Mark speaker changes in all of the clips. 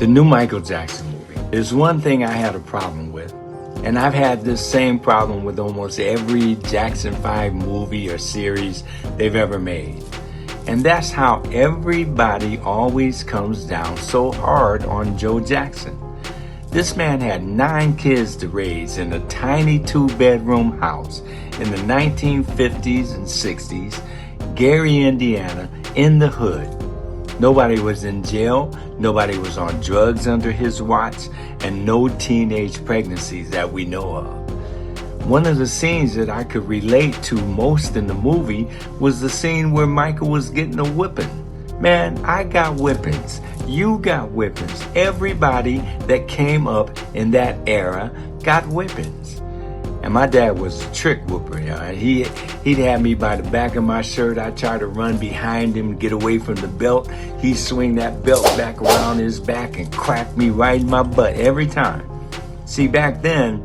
Speaker 1: The new Michael Jackson movie. There's one thing I had a problem with, and I've had this same problem with almost every Jackson 5 movie or series they've ever made. And that's how everybody always comes down so hard on Joe Jackson. This man had 9 kids to raise in a tiny 2-bedroom house in the 1950s and 60s, Gary, Indiana, in the hood. Nobody was in jail, nobody was on drugs under his watch, and no teenage pregnancies that we know of. One of the scenes that I could relate to most in the movie was the scene where Michael was getting a whipping. Man, I got whippings. You got whippings. Everybody that came up in that era got whippings. And my dad was a trick whooper. He'd have me by the back of my shirt. I'd try to run behind him, get away from the belt. He'd swing that belt back around his back and crack me right in my butt every time. See, back then,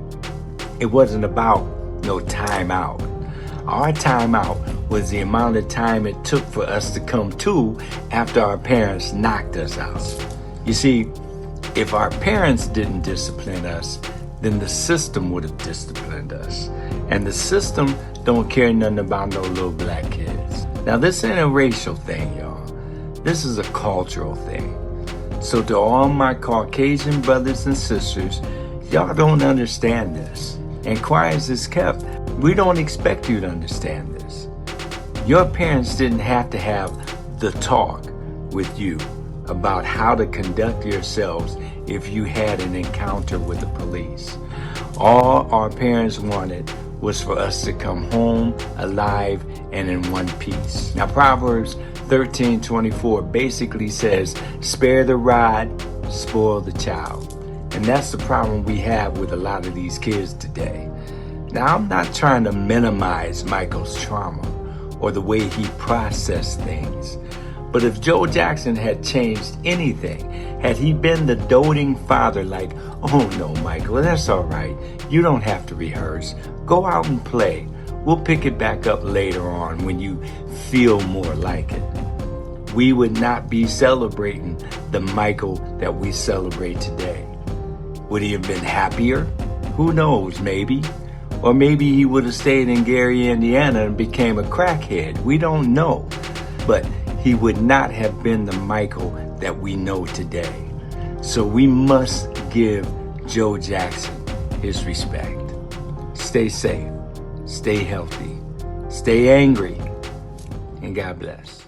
Speaker 1: it wasn't about no timeout. Our timeout was the amount of time it took for us to come to after our parents knocked us out. You see, if our parents didn't discipline us, then the system would have disciplined us. And the system don't care nothing about no little black kids. Now, this ain't a racial thing, y'all. This is a cultural thing. So to all my Caucasian brothers and sisters, y'all don't understand this. And quiet as it's kept, we don't expect you to understand this. Your parents didn't have to have the talk with you about how to conduct yourselves if you had an encounter with the police. All our parents wanted was for us to come home alive and in one piece. Now, Proverbs 13:24 basically says, spare the rod, spoil the child. And that's the problem we have with a lot of these kids today. Now, I'm not trying to minimize Michael's trauma or the way he processed things. But if Joe Jackson had changed anything, had he been the doting father like, oh no, Michael, that's all right. You don't have to rehearse. Go out and play. We'll pick it back up later on when you feel more like it. We would not be celebrating the Michael that we celebrate today. Would he have been happier? Who knows, maybe. Or maybe he would have stayed in Gary, Indiana and became a crackhead. We don't know. But he would not have been the Michael that we know today. So we must give Joe Jackson his respect. Stay safe, stay healthy, stay angry, and God bless.